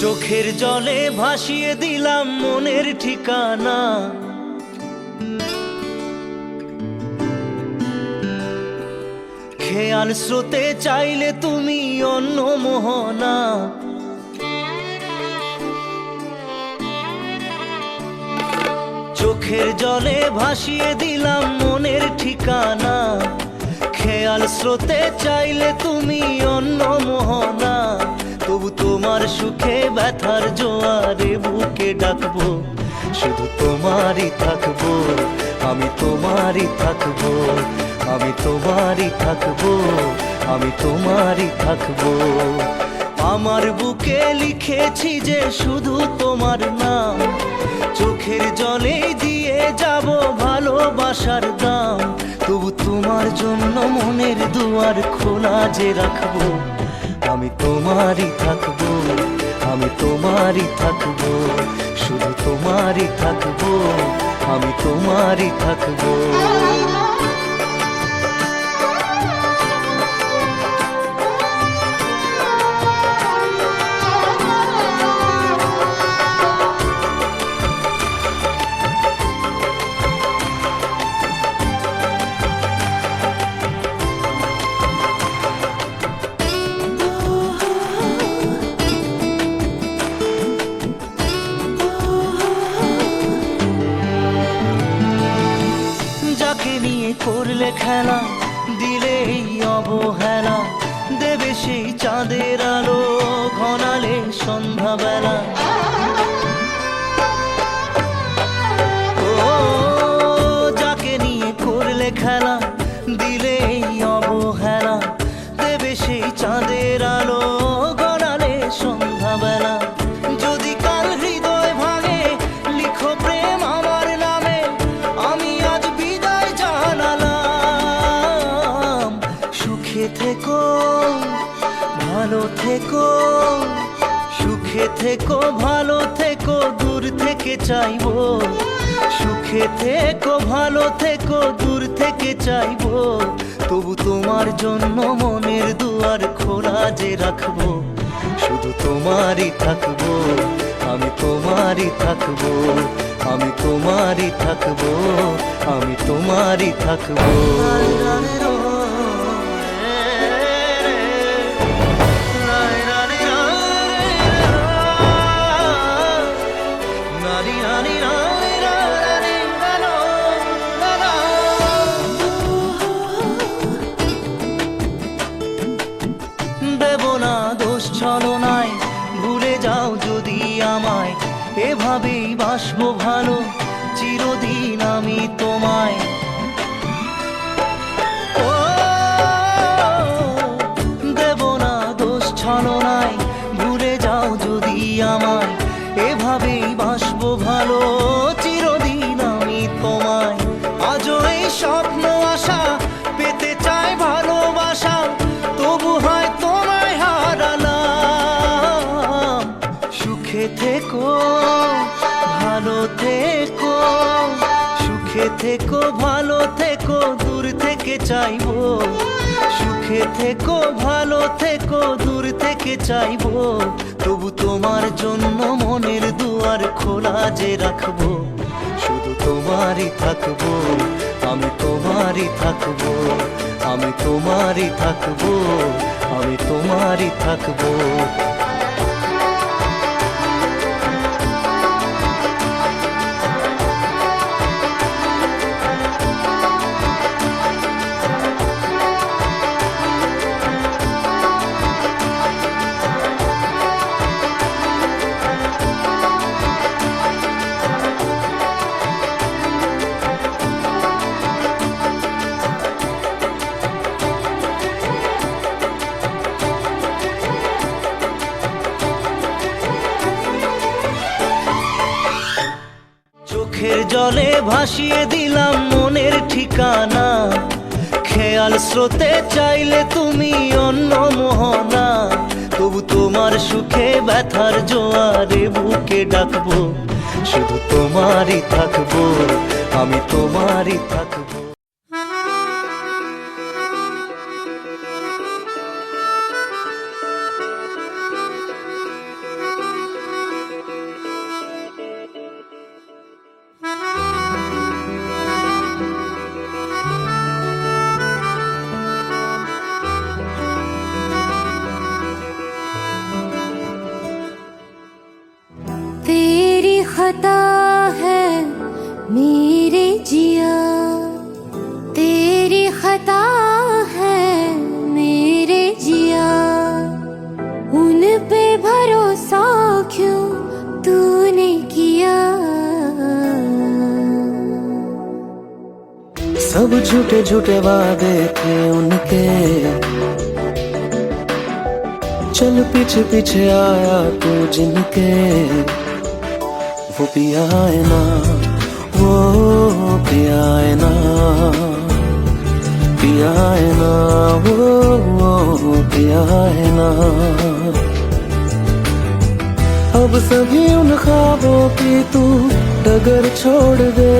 চোখের জলে ভাসিয়ে দিলাম মনের ঠিকানা। খেয়াল স্রোতে চাইলে তুমি অন্য মোহনা। চোখের জলে ভাসিয়ে দিলাম মনের ঠিকানা। খেয়াল স্রোতে চাইলে তুমি অন্য মোহনা। তবু তোমার সুখে ব্যথার জোয়ারে বুকে ডাকবো, শুধু তোমারই থাকবো, আমি তোমারই থাকবো, আমি তোমারই থাকবো, আমি তোমারই থাকবো। আমার বুকে লিখেছি যে শুধু তোমার নাম, চোখের জলে দিয়ে যাব ভালোবাসার দাম। তবু তোমার জন্য মনের দুয়ার খোলা যে রাখবো, আমি তোমারই থাকবো, আমি তোমারই থাকবো, শুধু তোমারই থাকবো, আমি তোমারই থাকবো। করলে খেলা দিলে এই অবহেলা, দেবে সেই চাঁদের আলো ঘনালে সন্ধ্যাবেলা। ও যাকে নিয়ে করলে খেলা দিলে এই অবহেলা, দেবে সেই চাঁদের আলো ঘনালে সন্ধ্যাবেলা। যদি কাল হৃদয় ভাঙে লিখো প্রেম আমার নামে, আমি আজ বিদায় জানালাম। সুখে থেকো ভালো থেকো, সুখে থেকো ভালো থেকো, দূর থেকে চাইবো। সুখে থেকো ভালো থেকো, দূর থেকে চাইবো। তবু তোমার জন্য মনের দুয়ার খোলা যে রাখবো, শুধু তোমারই থাকবো, আমি তোমারই থাকবো, আমি তোমারই থাকবো, আমি তোমারই থাকবো। দেব না দোষ ছলনায়, ভুলে যাও যদি আমায়। এভাবেই বাসবো ভালো চিরদিন আমি তোমায়। ও দেব না দোষ ছলনায়, ভুলে যাও যদি আমায়। এভাবেই বাসবো ভালো চিরদিন আমি তোমায়। আজও এই স্বপ্ন আশা পেতে চাই ভালোবাসা, তবু হয় তোমায় হারালাম। সুখে থেকো ভালো থেকো, সুখে থেকো ভালো থেকো, দূর থেকে চাইবো। সুখে থেকো ভালো থেকো, দূর থেকে চাইবো। তবু তোমার জন্য মনের দুয়ার খোলা যে রাখবো, শুধু তোমারই থাকবো, আমি তোমারই থাকবো, আমি তোমারই থাকবো, আমি তোমারই থাকবো। চোখের জলে ভাসিয়ে দিলাম মনের ঠিকানা। খেয়াল স্রোতে চাইলে তুমি অন্য মোহনা। তবু তোমার সুখে ব্যথার জোয়ারে বুকে ডাকবো, শুধু তোমারই থাকবো, আমি তোমারই থাকবো। खता है मेरे जिया, तेरी खता है मेरे जिया, उन पे भरोसा क्यों तूने किया। सब झूठे झूठे वादे थे उनके, चल पीछे पीछे आया तू जिनके, वो पिया है ना, वो पिया है ना, पिया है ना, वो पिया है ना। अब सभी उन ख्वाबों की तू डगर छोड़ दे,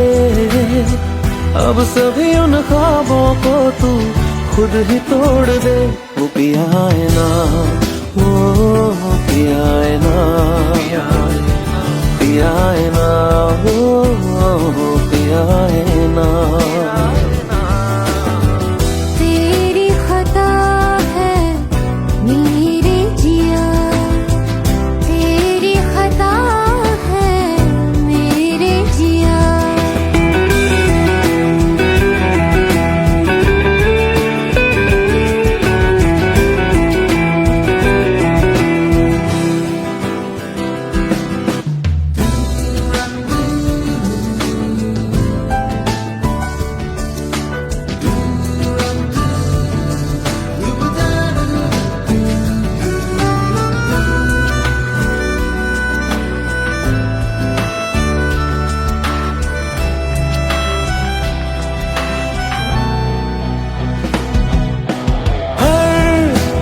अब सभी उन ख्वाबों को तू खुद ही तोड़ दे। वो पिया है ना, वो पिया है ना, पिया है ना, वो पिया है ना। तेरी खता है मेरे जिया, तेरी खता है मेरे जिया।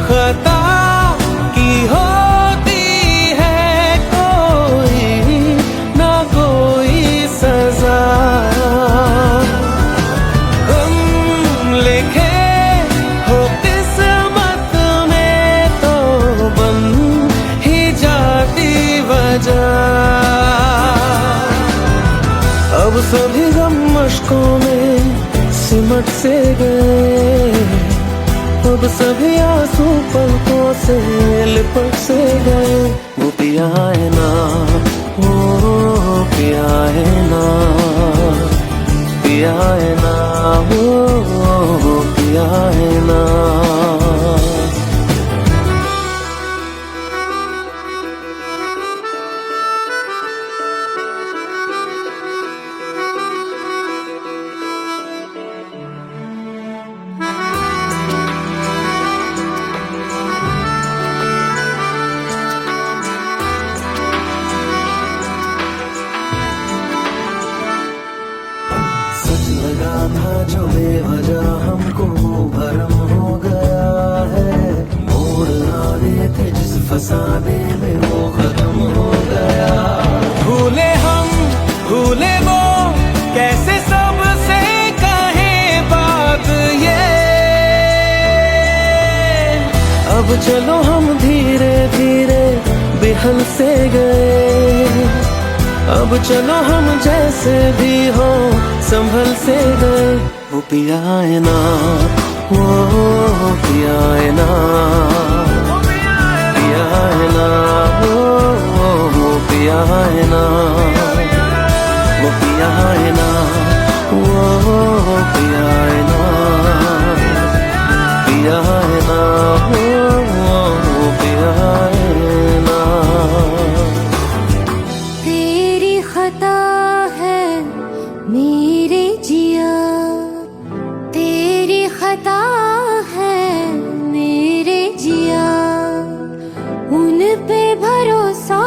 खता की होती है कोई ना कोई सजा, हम लिखे हो किस्मत में तो बन ही जाती वजह। अब सभी गम मशकों में सिमट से गए, अब सभी आंसू पलकों से लिपट से गए। वो पिया है ना, वो पिया है ना, पिया है ना, वो पिया है ना। लगा था जो बेवजह हमको भरम हो गया है, मोड़ आने थे जिस फसाने में वो खत्म हो गया। भूले हम भूले वो कैसे सबसे कहे बात ये, अब चलो हम धीरे धीरे बिहल से गए, अब चलो हम जैसे भी हो संभल से गए। वो पिया है ना, वो पिया है ना, पिया है ना, वो पिया है ना, वो पिया है ना, वो पिया है ना, पिया है ना, वो पिया है ना। तेरी खता है मेरे जिया, तेरी खता है मेरे जिया, उन पे भरोसा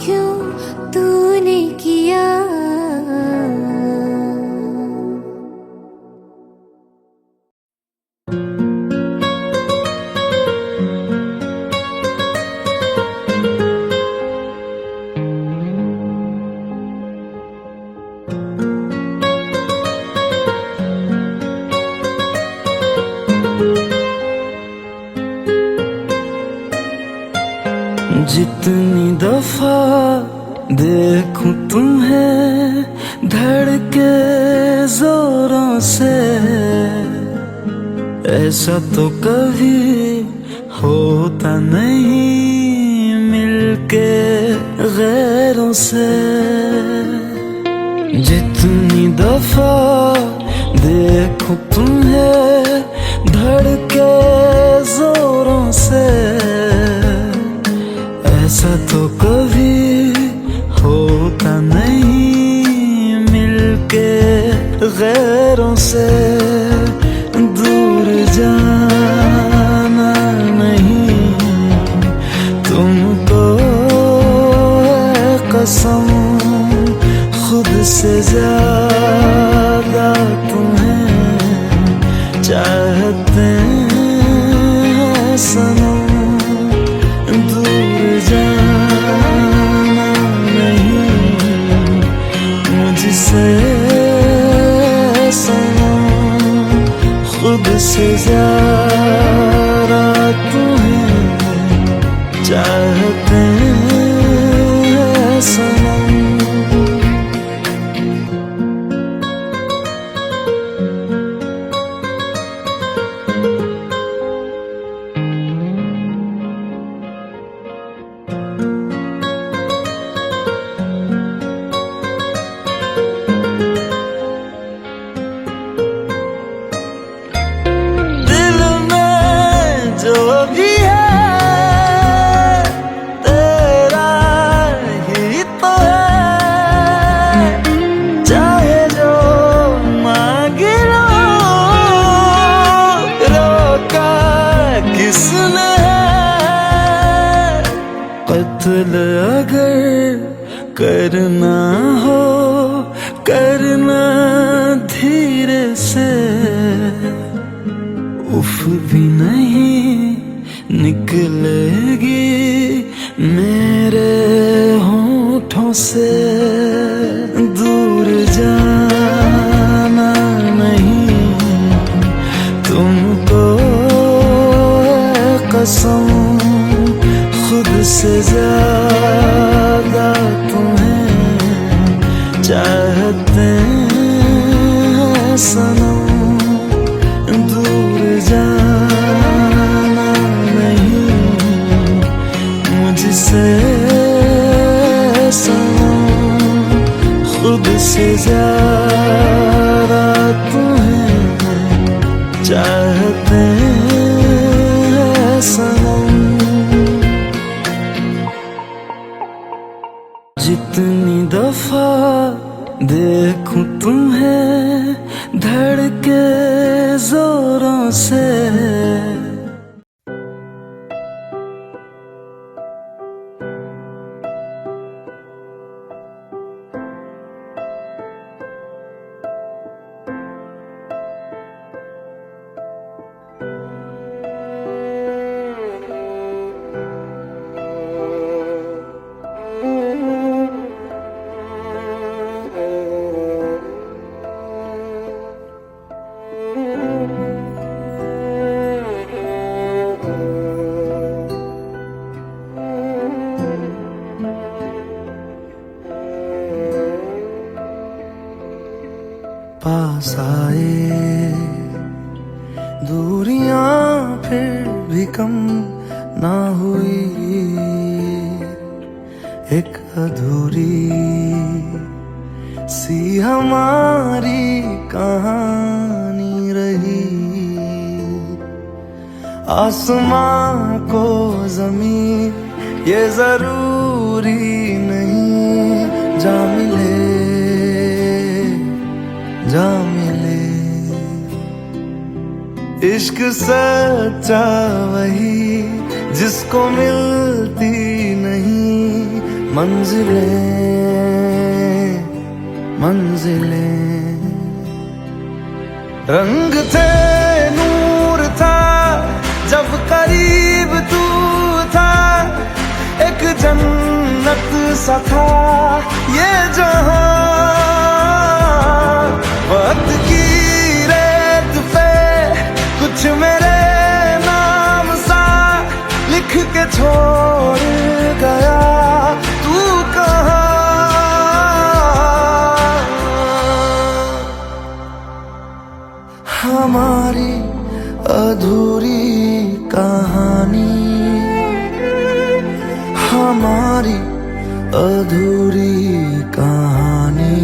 क्यों तूने किया। जितनी दफा देखूं तुम्हें धड़के जोरों से, ऐसा तो कभी होता नहीं मिलके गैरों से। दफा देखूं तुम्हें धड़के जोरों से, ऐसा तो कभी होता नहीं मिलके गैरों से। दूर जाना नहीं तुमको है कसम, खुद से ज्यादा तुम्हें चाहते हैं सनम। दूर जाना नहीं मुझसे सनम, खुद से ज्यादा तुम्हें चाहते हैं सनम। जो भी है तेरा ही तो है, चाहे जो मांग लो, रोका किसने है। कत्ल अगर करना हो करना धीरे से, उफ भी नहीं निकलेगी मेरे होठों से। दूर जाना नहीं तुमको है कसम, खुद से ज्यादा तुम्हें चाहते हैं सनम। दूर जाना नहीं मुझसे सनम, खुद से ज्यादा तुम्हें चाहते हैं सनम। जितनी दफा देखूं तुम्हें धड़के जोरों से, पास आए दूरियां फिर भी कम ना हुई, एक अधूरी सी हमारी कहानी रही। आसमां को ज़मीन ये जरूरी नहीं, जा मिले जा मिले। इश्क सच्चा वही जिसको मिलती नहीं मंजिलें मंजिलें। रंग थे नूर था जब करीब तू था, एक जन्नत सा था ये जहां। वक्त की रेत पे कुछ मेरे नाम सा लिख के छोड़ गया तू कहाँ। हमारी अधूरी कहानी, हमारी अधूरी कहानी।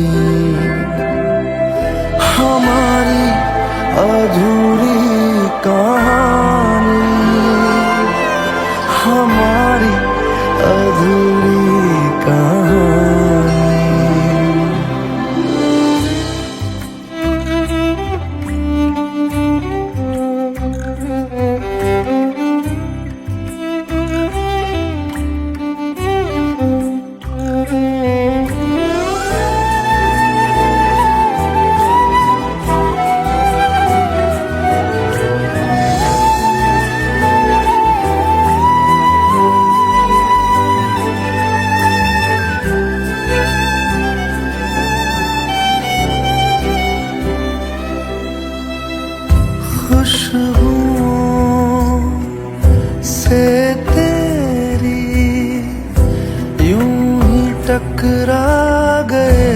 अधूरी कहानी, हमारी अधूरी कहानी। खुशबुओं से तेरी यूं ही टकरा गए,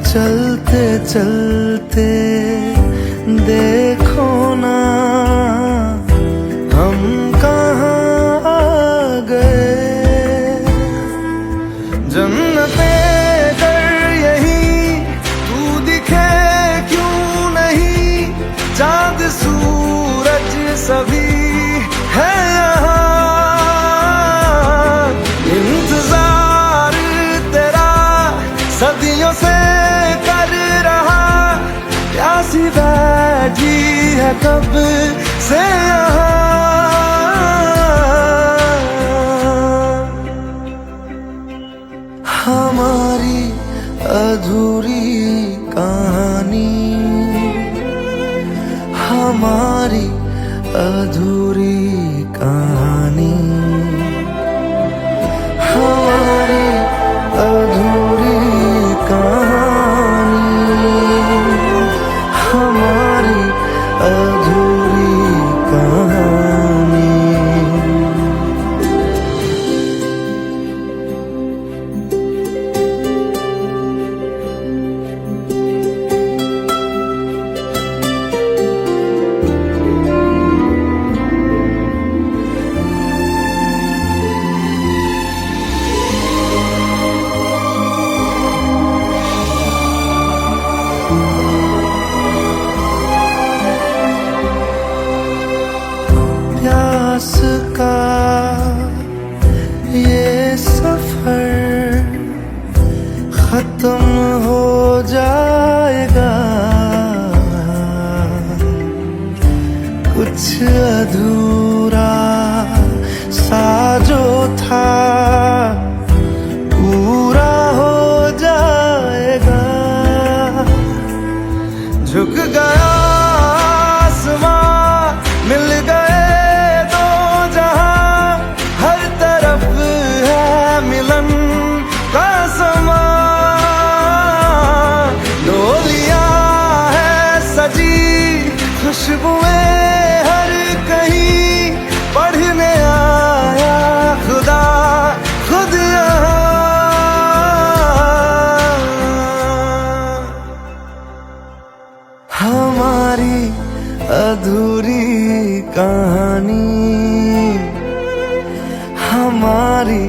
चलते चलते देखो ना हम कहाँ आ गए। जन्नते चांद सूरज सभी है यहाँ, इंतजार तेरा सदियों से कर रहा, प्यासी बैठी है कब से यहाँ। हमारी अधूरी कहानी, हमारी अधूरी कहानी, हमारी अधूरी कहानी, हमारी अधूरी कहानी। प्यास का ये सफर खत्म हो जाएगा, कुछ अधूरा सा जो था पूरा हो जाएगा। झुक गया आसमां, मिल गए दो जहां, हर तरफ है मिलन का समा। डोलियां है सजी, खुशबुएं हर कहीं, पढ़ने आया खुदा खुद यहाँ। हमारी अधूरी कहानी, हमारी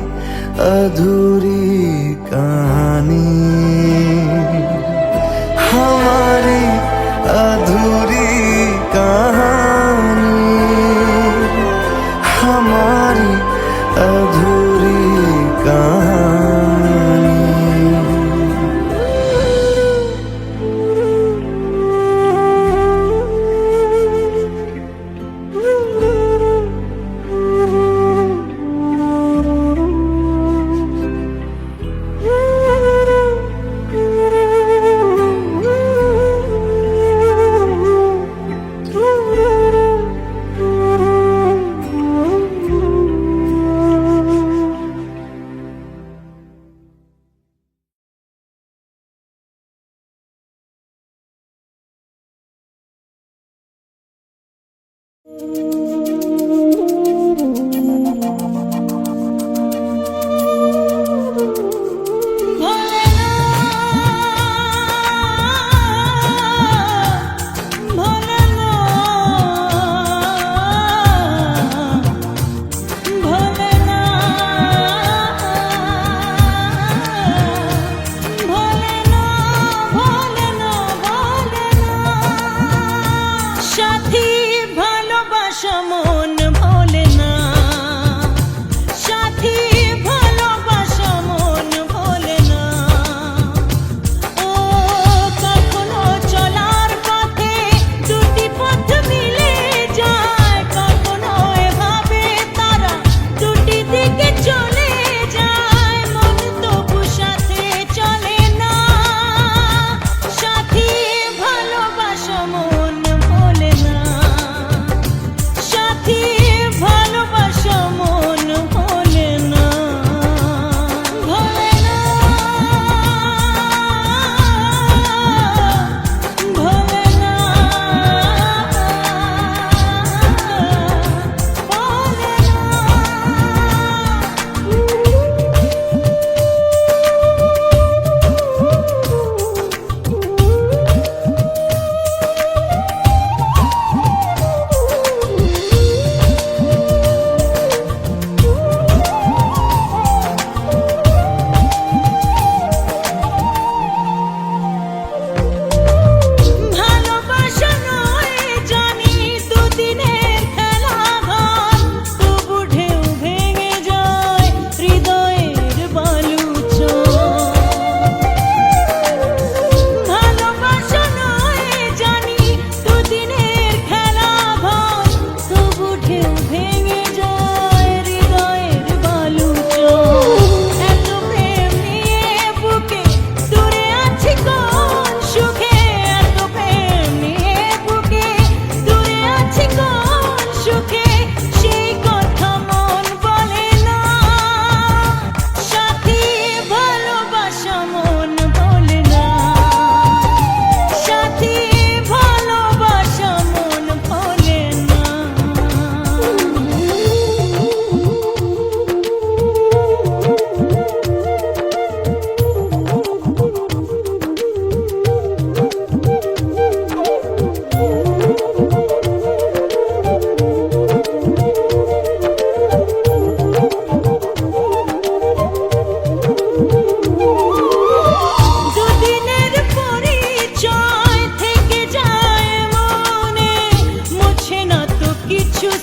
अधूरी कहानी, हमारी अधूरी कहानी, हमारी अधूरी कहानी।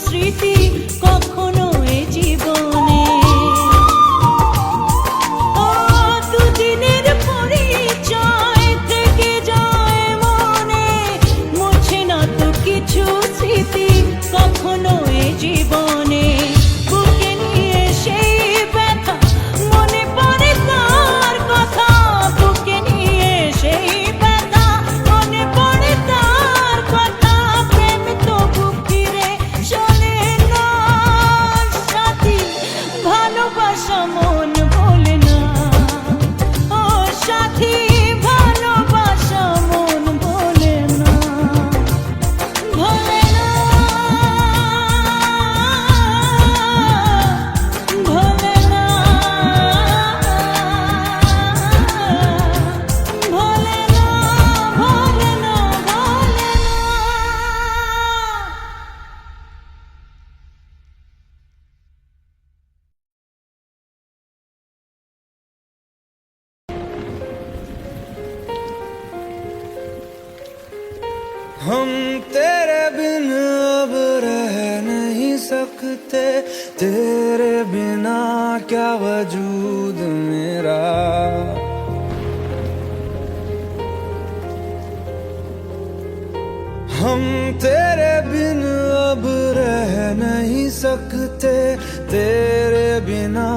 স্মৃতি কখনো এ জীবনে। ও দুদিনের পরিচয় থেকে যায় মনে, মুছে না তো কিছু স্মৃতি কখনো এ জীবনে। বুকে নিয়ে সেই ব্যথা মনে পড়ে তার কথা, বুকে নিয়ে সেই ব্যথা মনে পড়ে তার কথা। প্রেম তো বুক ফিরে চলে না সাথী, ভালোবাসা মন ভোলে না। ও সাথী ভালোবাসা মন ভোলে না, ভোলে না, ভোলে না, ভোলে না, ভোলে না, ভোলে না। हम तेरे बिन अब रह नहीं सकते, तेरे बिना क्या वजूद मेरा। हम तेरे बिन अब रह नहीं सकते, तेरे बिना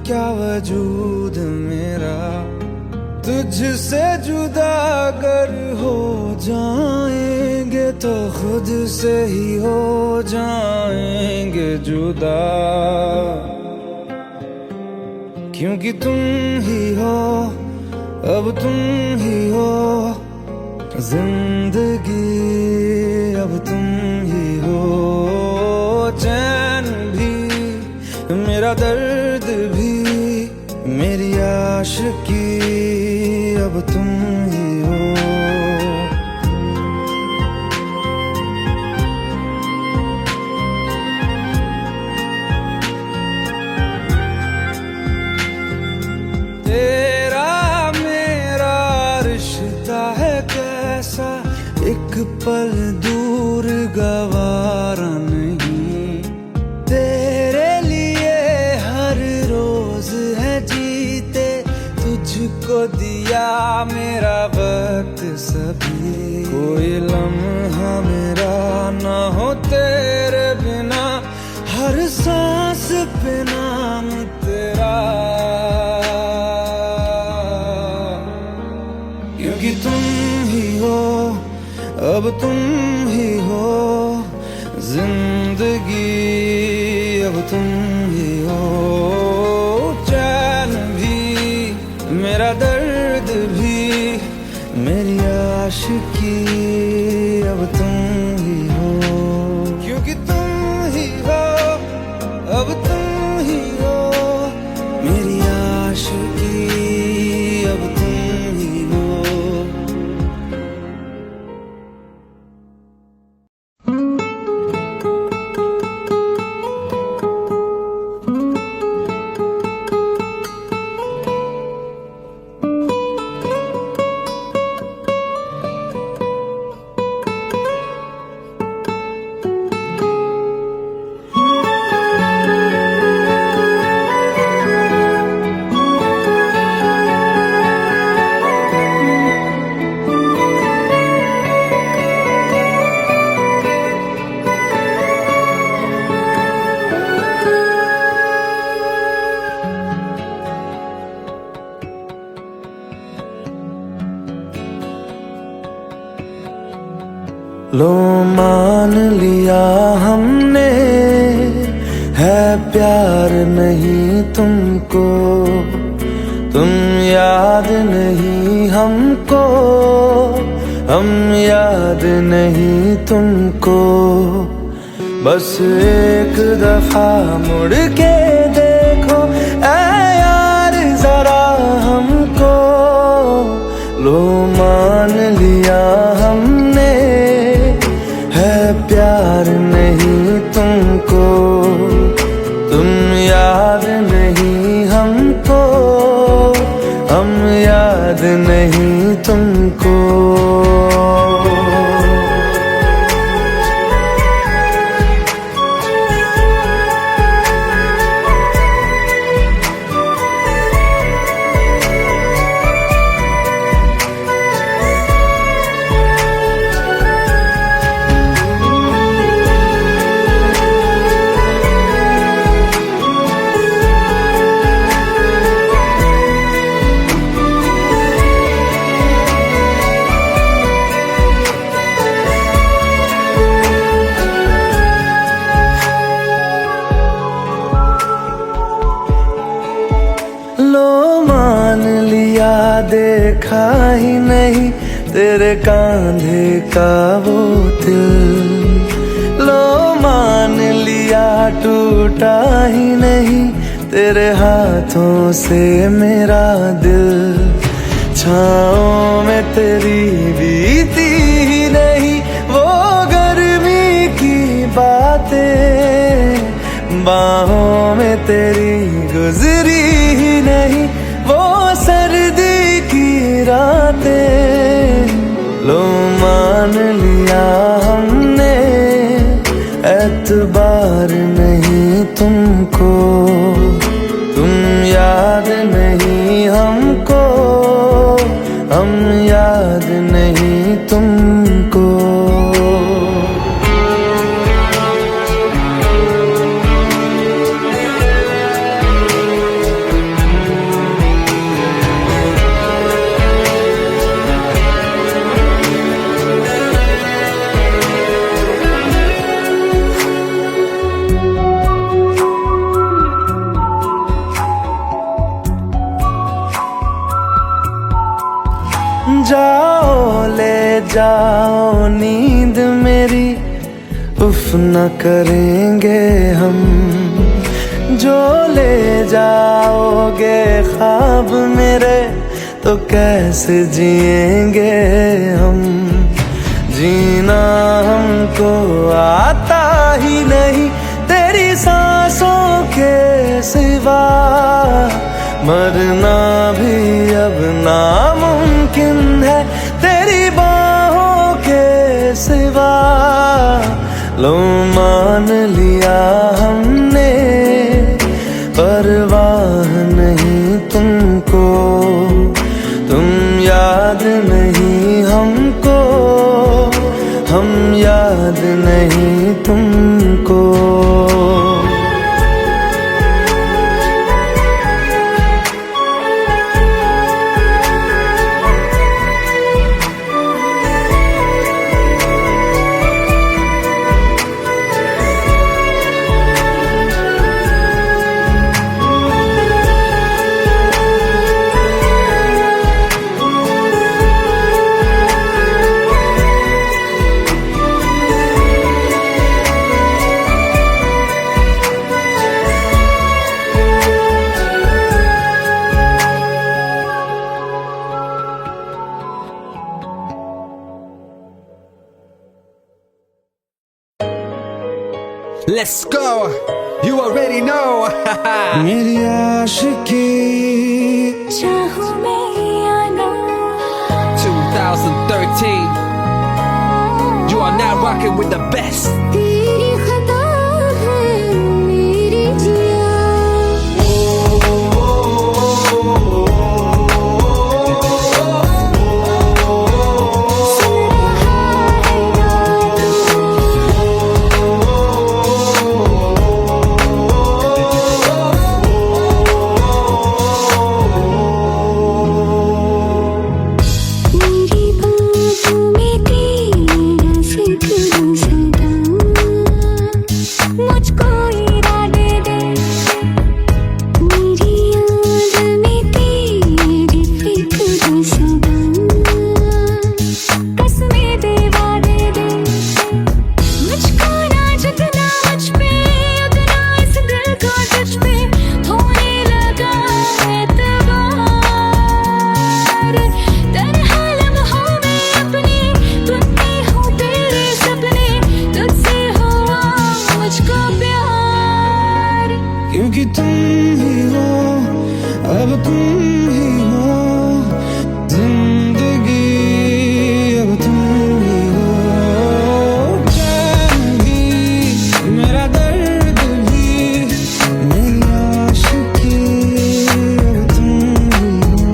क्या वजूद मेरा। तुझसे जुदा अगर हो जाएंगे तो खुद से ही हो जाएंगे जुदा, क्योंकि तुम ही हो, अब तुम ही हो जिंदगी, अब तुम ही हो। चैन भी मेरा दर्द भी मेरी आशिकी, अब तुम ही हो। तेरा मेरा रिश्ता है कैसा, एक पल दूर गवारा नहीं। तेरे लिए हर रोज है जीते, तुझको दिया मेरा वक्त सभी। कोई लम्हा मेरा ना हो तेरे बिना, हर सांस पे नाम तेरा, क्योंकि तुम ही हो, अब तुम ही हो जिंदगी, अब तुम ही हो। चैन भी मेरा दर्द भी मेरी आशिकी, अब तुम ही हो, क्योंकि तुम ही हो, अब तुम ही हो मेरी आशिकी, अब तुम ही हो। लो मान लिया हमने है प्यार नहीं तुमको, तुम याद नहीं हमको, हम याद नहीं तुमको। बस एक दफा मुड़ के देखो ऐ यार जरा हमको। लो मान लिया हमने है प्यार नहीं तुमको, तुम याद नहीं हमको, हम याद नहीं तुमको। देखा ही नहीं तेरे कांधे का वो दिल। लो मान लिया टूटा ही नहीं तेरे हाथों से मेरा दिल। छाँव में तेरी बीती ही नहीं वो गर्मी की बातें, बाहों में तेरी गुजरी ही नहीं वो सर्दी की रातें। लो मान लिया हमने एतबार नहीं तुमको, तुम याद नहीं हमको, हम याद नहीं तुमको। जाओ ले जाओ नींद मेरी, उफ न करेंगे हम। जो ले जाओगे ख्वाब मेरे तो कैसे जिएंगे हम। जीना हमको आता ही नहीं तेरी सांसों के सिवा, मरना भी अब नामुमकिन है तेरी बाहों के सिवा। लो मान लिया हमने परवाह नहीं तुमको, तुम याद नहीं हमको, हम याद नहीं तुमको। Let's go, you already know. मेरी आशिकी चाहूं मैं या ना, 2013, you are now rocking with the best. तेरी खता है मेरी जिया। क्योंकि तुम ही हो, अब तुम ही हो जिंदगी, अब तुम ही हो। चैन भी मेरा दर्द भी मेरी आशिकी, अब तुम ही हो।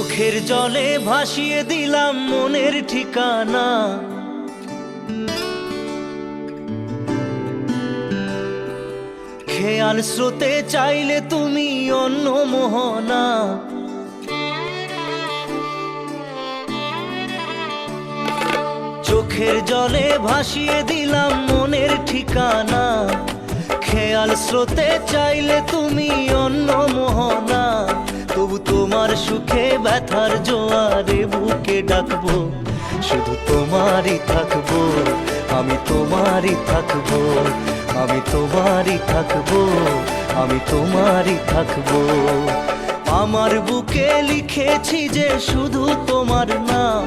চোখের জলে ভাসিয়ে দিলাম মনের ঠিকানা, খেয়াল স্রোতে চাইলে তুমি অন্য মোহনা। চোখের জলে ভাসিয়ে দিলাম মনের ঠিকানা, খেয়াল স্রোতে চাইলে তুমি অন্য মোহনা। তবু তোমার সুখে ব্যথার জোয়ারে বুকে ডাকবো, শুধু তোমারই থাকবো, আমি তোমারই থাকবো, আমি তোমারই থাকবো, আমি তোমারই থাকবো। আমার বুকে লিখেছি যে শুধু তোমার নাম,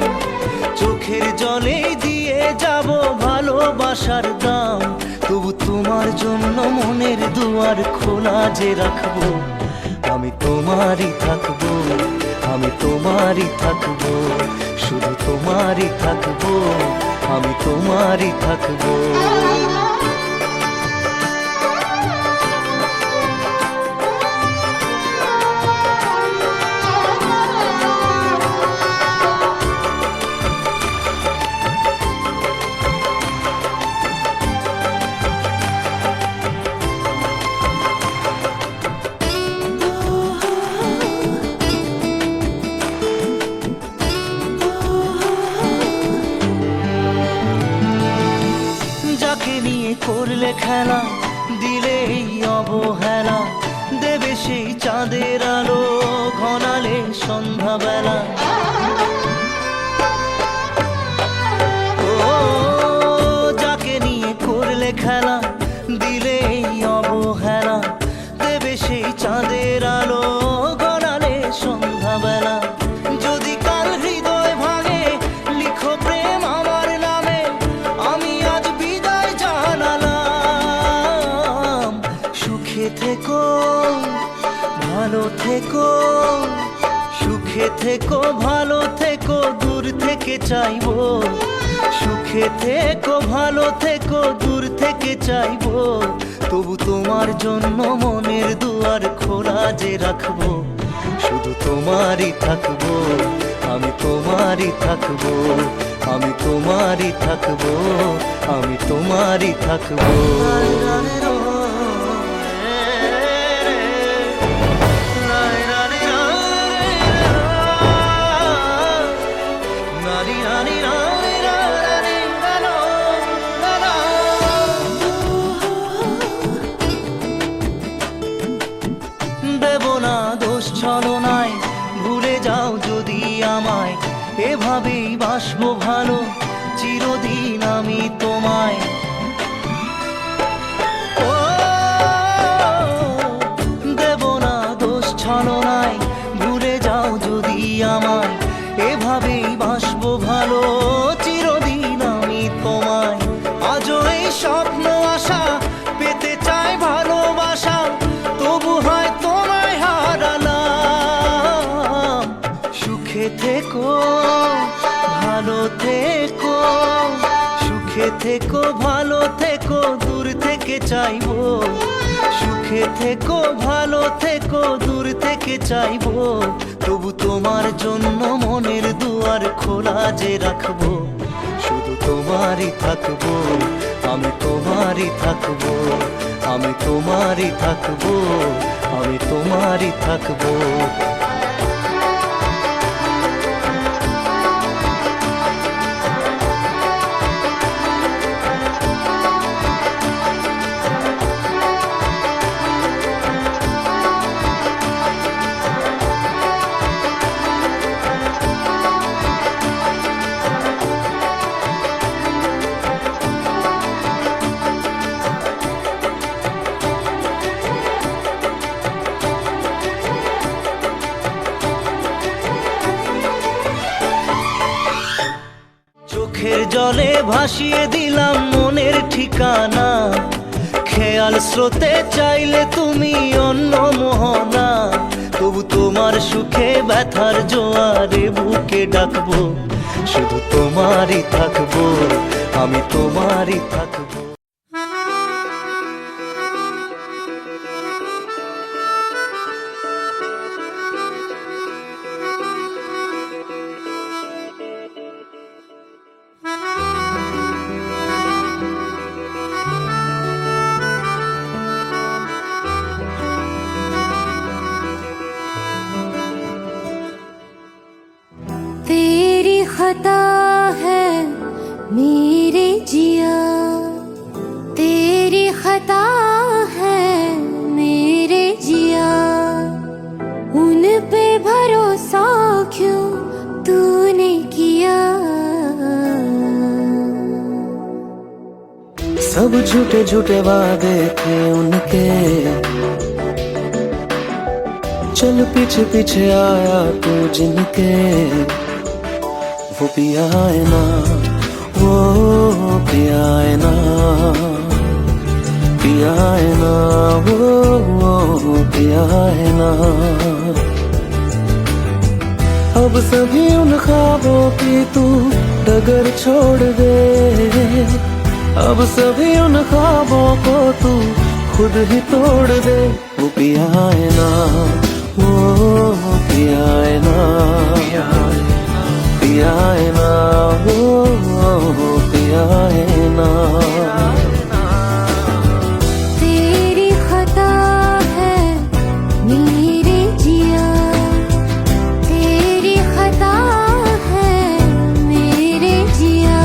চোখের জলে দিয়ে যাব ভালোবাসার দাম। তবু তোমার জন্য মনের দুয়ার খোলা যে রাখবো, আমি তোমারই থাকবো, আমি তোমারই থাকবো, শুধু তোমারই থাকবো, আমি তোমারই থাকবো। যাকে নিয়ে করলে খেলা, দিলে এই অবহেলা, দেবে সেই চাঁদের আলো ঘনালে সন্ধ্যাবেলা। ও যাকে নিয়ে করলে খেলা, দিলে এই অবহেলা, দেবে সেই চাঁদের আলো ঘনালে সন্ধ্যাবেলা। যদি কাল হৃদয় ভাঙে লিখো প্রেম আমার নামে, আমি আজ বিদায় জানালাম। সুখে থেকো ভালো থেকো, সুখে থেকো ভালো থেকো, দূর থেকে চাইবো। সুখে থেকো ভালো থেকো, দূর থেকে চাইবো। তবু তোমার জন্য মনের দুয়ার খোলা যে রাখবো, শুধু তোমারই থাকবো, আমি তোমারই থাকবো, আমি তোমারই থাকবো, আমি তোমারই থাকবো। দেব না দোষ ছলনায়, ভুলে যাও যদি আমায়, এভাবেই বাসবো ভালো চিরদিন আমি তোমায়। ও দেব না দোষ ছলনায়, ভুলে যাও যদি আমায়, এভাবেই বাসবো ভালো চিরদিন আমি তোমায়। আজও এই স্বপ্ন আশা পেতে চাই ভালোবাসা, তবু হয় তোমায় হারালাম। সুখে থেকো ভালো থেকো, সুখে থেকো ভালো থেকো, দূর থেকে চাইবো। সুখে থেকো ভালো থেকো, দূর থেকে চাইবো। তবু তোমার জন্য মনের দুয়ার খোলা যে রাখবো, শুধু তোমারই থাকবো, আমি তোমারই থাকবো, আমি তোমারই থাকবো, আমি তোমারই থাকবো। চোখের জলে ভাসিয়ে দিলাম মনের ঠিকানা, খেয়াল স্রোতে চাইলে তুমি অন্য মোহনা। তবু তোমার সুখে ব্যথার জোয়ারে বুকে ডাকবো, শুধু তোমারই থাকবো, আমি তোমারই থাকবো। झूठे झूठे वादे थे उनके, चल पीछे पीछे आया तू जिनके, वो पिया है ना, वो पिया है ना, पिया है ना, वो पिया है ना। अब सभी उन ख्वाबों की तू डगर छोड़ दे, अब सभी उन ख्वाबों को तू खुद ही तोड़ दे। वो पिया है ना, वो पिया है ना, पिया है ना, वो पिया है ना। तेरी खता है मेरे जिया, तेरी खता है मेरे जिया।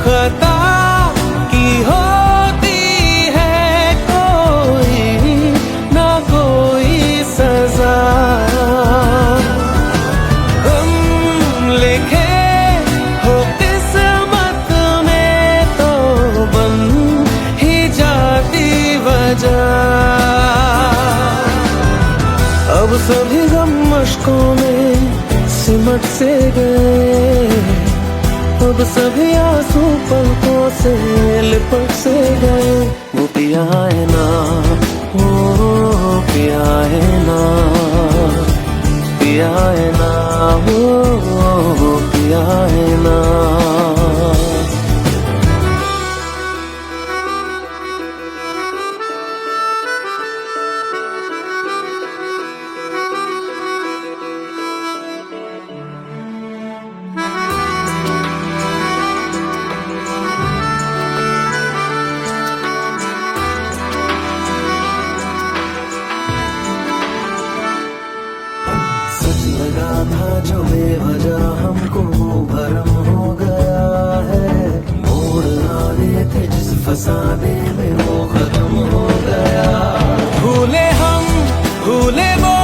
खता की होती है कोई ना कोई सजा, हम लिखे हो किस्मत में तो बन ही जाती वजह। अब सभी गम मशकों में सिमट से गए, अब सभी आंसू पलकों से लिपट से गए। वो पिया है ना, वो पिया है ना, पिया है ना, वो पिया है ना। सच लगा था जो बेवजह हमको वो भरम हो गया है, मोड़ आने थे जिस फसाने में वो खत्म हो गया। भूले हम भूले वो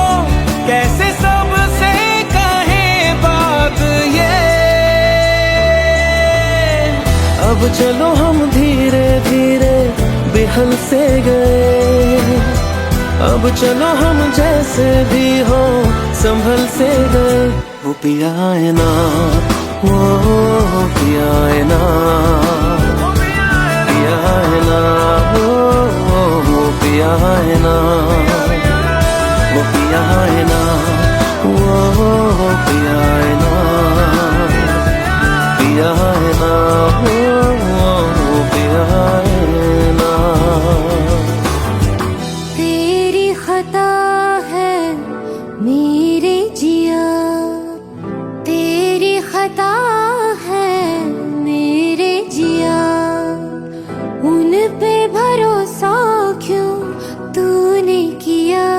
कैसे सबसे कहें बात ये, अब चलो हम धीरे धीरे बेहल से गए, अब चलो हम जैसे भी हो संभल से गए। वो पिया है ना, वो पिया है ना, पिया है ना, वो पिया है ना, वो पिया है ना, वो पिया है ना, पिया है ना, वो पिया है ना। तेरी खता है मेरे जिया, तेरी खता है मेरे जिया। उन पे भरोसा क्यों तूने किया।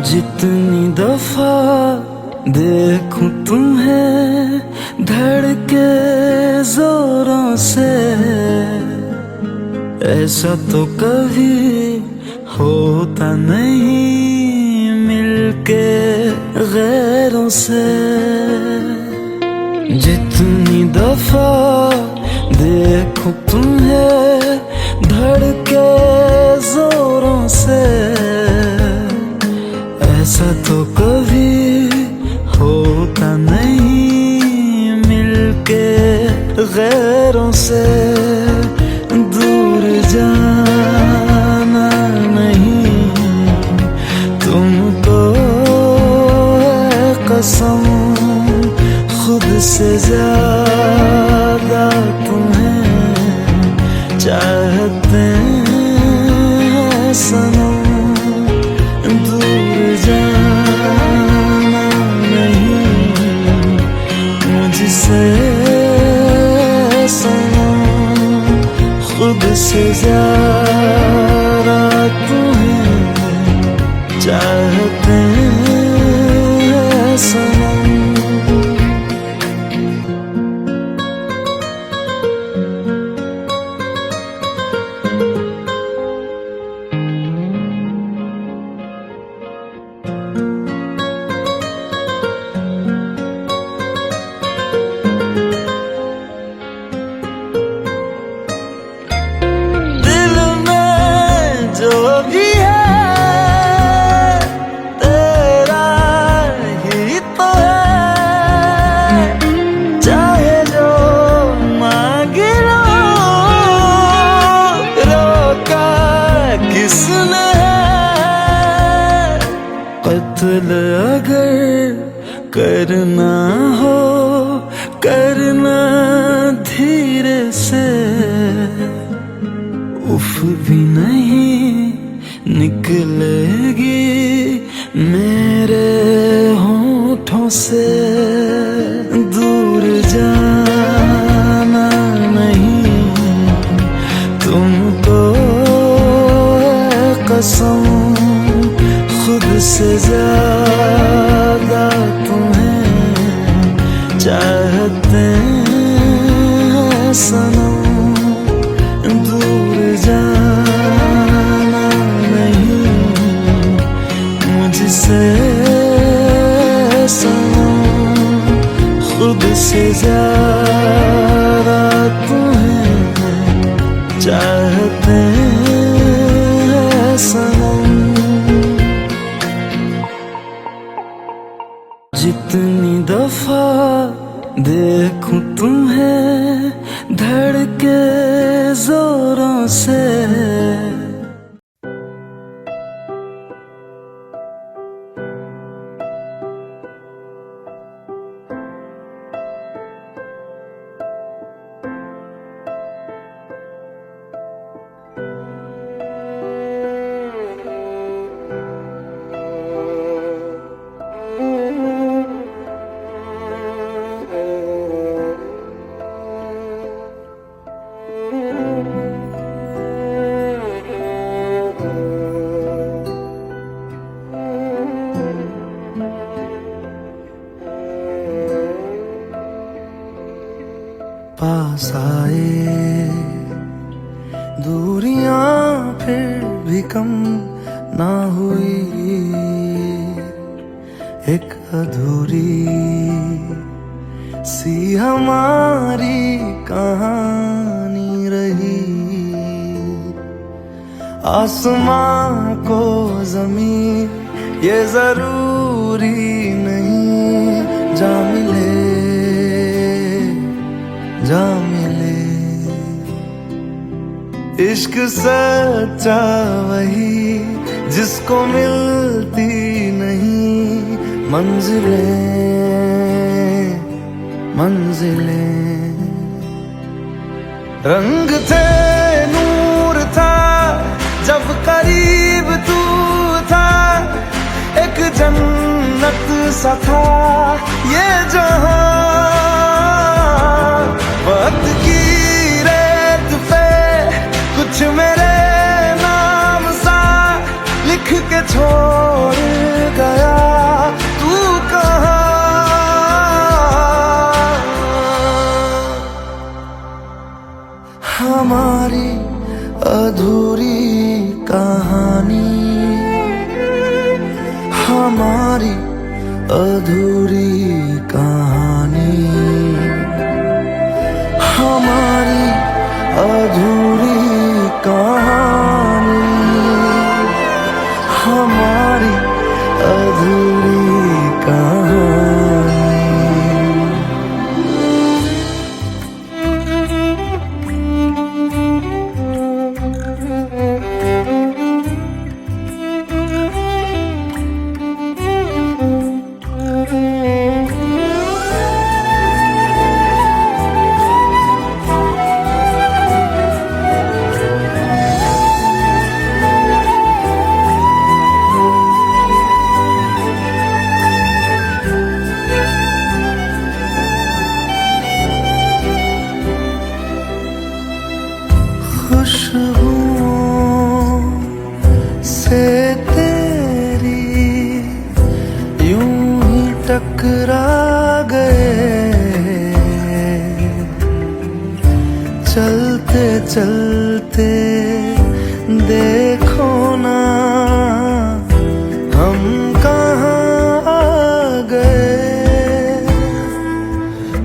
जितनी दफा देखूं तुम्हें धड़के जोरों से, ऐसा तो कभी होता नहीं मिलके गैरों से। जितनी दफा देखूं तुम्हें धड़के जोरों से, ऐसा तो कभी होता नहीं मिलके गैरों से। से ज्यादा तुम्हें चाहते हैं सनम, दूर जाना नहीं मुझसे सनम, खुद से ज्यादा तुम्हें चाहते हैं सनम। दिल में जो भी है तेरा ही तो है, चाहे जो मांग लो, रोका किसने है। कत्ल अगर करना हो करना धीरे से, उफ भी नहीं निकलेगी मेरे होठों से, दूर जाना नहीं तुमको कसम, खुद से ज्यादा तुम्हें चाहते हैं सनम, दूर जाना नहीं मुझसे सनम, खुद से ज्यादा तुम्हें चाहते हैं सनम। जितनी दफा देखूं तुम्हें धड़के जोरों से, पास आए दूरियां फिर भी कम ना हुई, एक अधूरी सी हमारी कहानी रही। आसमां को ज़मीन ये जरूरी नहीं, जा मिले जा मिले। इश्क सच्चा वही जिसको मिलती नहीं मंजिलें मंजिलें। रंग थे नूर था जब करीब तू था, एक जन्नत सा था ये जहां। वक्त की रेत पे कुछ मेरे नाम सा लिख के छोड़ गया, तू कहाँ। हमारी अधूरी कहानी, हमारी अधूरी कहानी, हमारी अधूरी कहानी, हमारी अधूरी कहानी। चलते देखो ना हम कहाँ आ गए।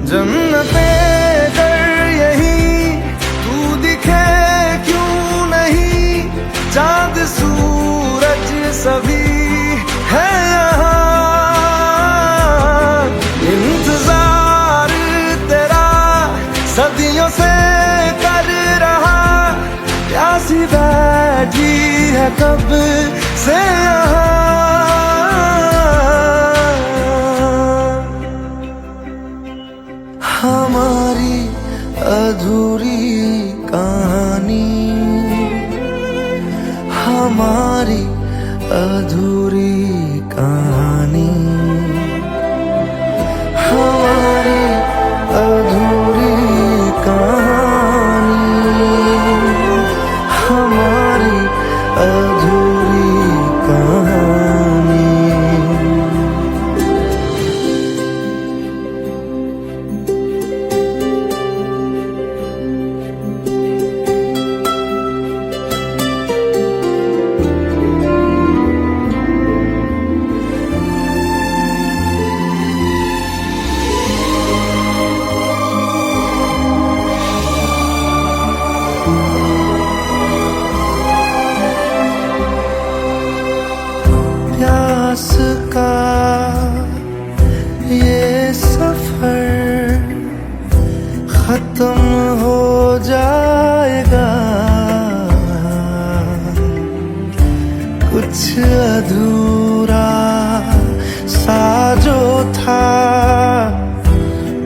जन्नते कर यही तू दिखे क्यों नहीं, चांद सूरज सभी है यहाँ। इंतजार तेरा सदियों से कर रहा, प्यासी बैठी है कब से यहाँ। हमारी अधूरी कहानी, हमारी अधूरी कहानी, हमारी अधूरी कहानी, हमारी अधूरी कहानी। प्यास का ये सफर खत्म हो जाएगा, कुछ अधूरा सा जो था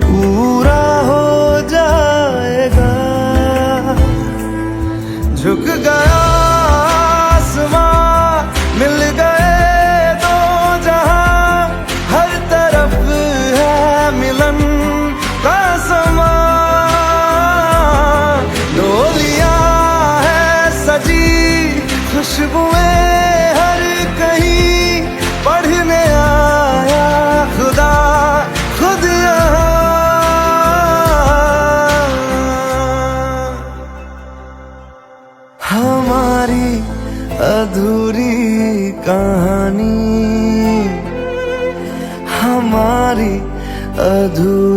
पूरा हो जाएगा। झुक गया आसमां, मिल गए दो जहां, हर तरफ है मिलन का समा। डोलियां है सजी खुशबुएं हर कहीं, पढ़ने आया खुदा खुद यहाँ। हमारी अधूरी कहानी, हमारी अधूरी